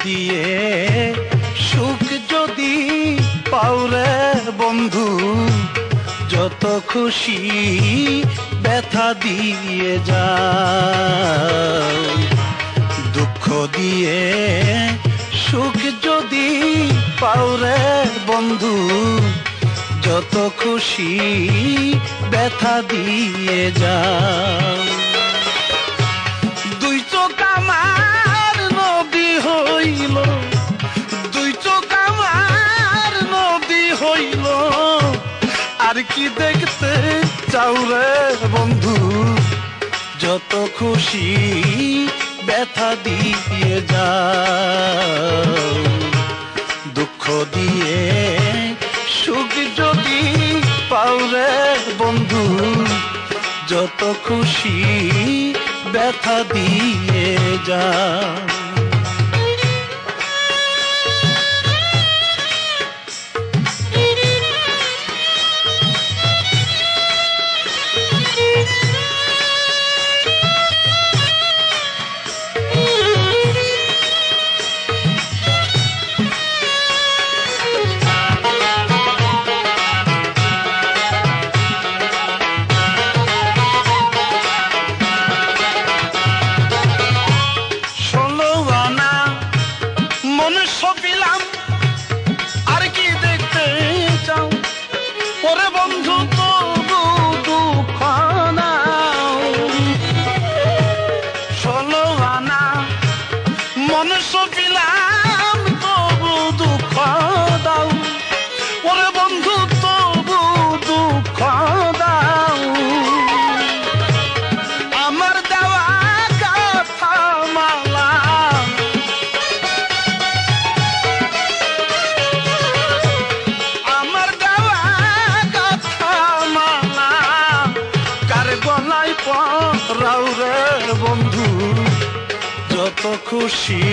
দিয়ে সুখ যদি পাওরে বন্ধু, যত খুশি ব্যথা দিয়ে যাও। দুঃখ দিয়ে সুখ যদি পাওরে বন্ধু, যত খুশি ব্যথা দিয়ে যাও। দুই চোখ আমার নদী হইল, দুই চোখ আমার নদী হইল, আর কি দেখতে চাও রে বন্ধু, যত খুশি ব্যথা দিয়ে যাও। দুঃখ দিয়ে সুখ যদি পাও রে বন্ধু, যত খুশি ব্যথা দিয়ে যাও। সপিলাম আর কি দেখতে চাও ওরে বন্ধু, তবু দুঃখ নাও। 16 আনা মন সপিলাম, তবু দুঃখ দাও ওরে বন্ধু, তবু দুঃখ দাও। আমার দেওয়া কথা মালা, রাও রে বন্ধু, যত খুশি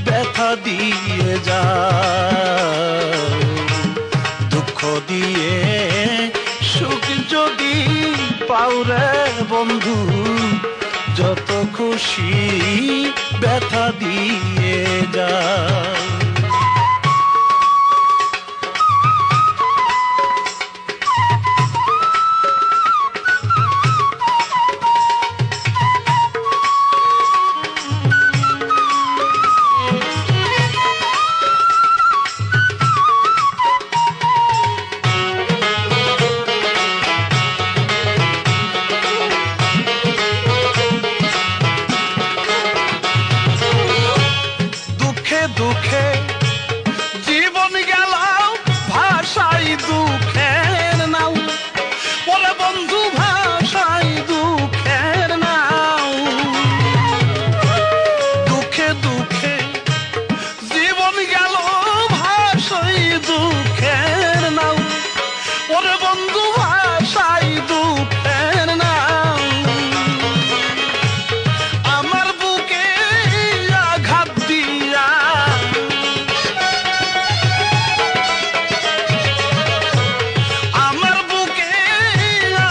ব্যথা দিয়ে যাও। দুঃখ দিয়ে সুখ যদি পাও রে বন্ধু, যত খুশি ব্যথা দিয়ে যাও। দুঃখে জীবন গেল ভাষাই দুঃখের নাও ওরে বন্ধু, ভাষাই দুঃখের নাও। দুঃখে দুঃখে জীবন গেল ভাষাই দুঃখের নাও ওরে বন্ধু, ভাষাই দুঃখের নাও। আমার বুকে আঘাত দিয়া, আমার বুকে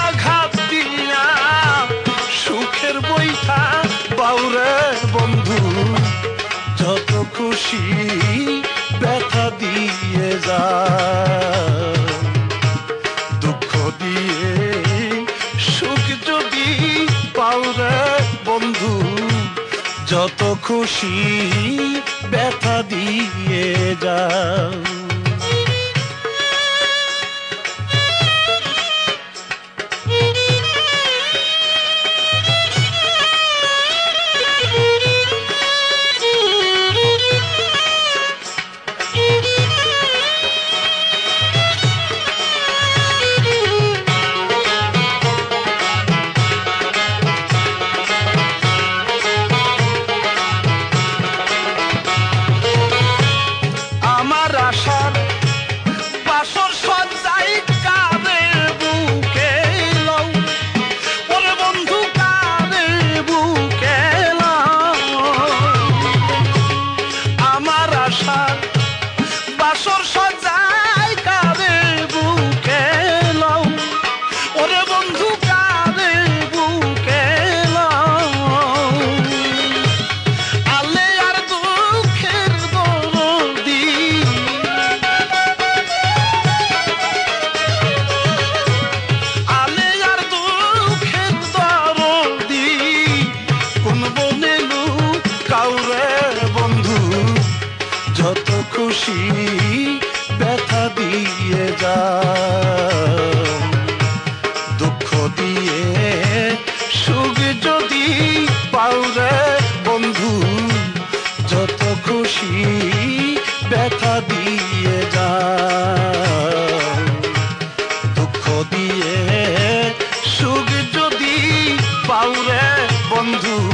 আঘাত দিয়া সুখের বইটা বাউরে বন্ধু, যত খুশি ব্যথা দিয়ে যাও। দুঃখ দিয়ে সুখ যদি পাওরে বন্ধু, যত খুশি ব্যথা দিয়ে যাও। আমার আশা যদি পাওরে বন্ধু যত খুশি ব্যথা দিয়ে যা দুঃখ দিয়ে সুখ যদি পাওরে বন্ধু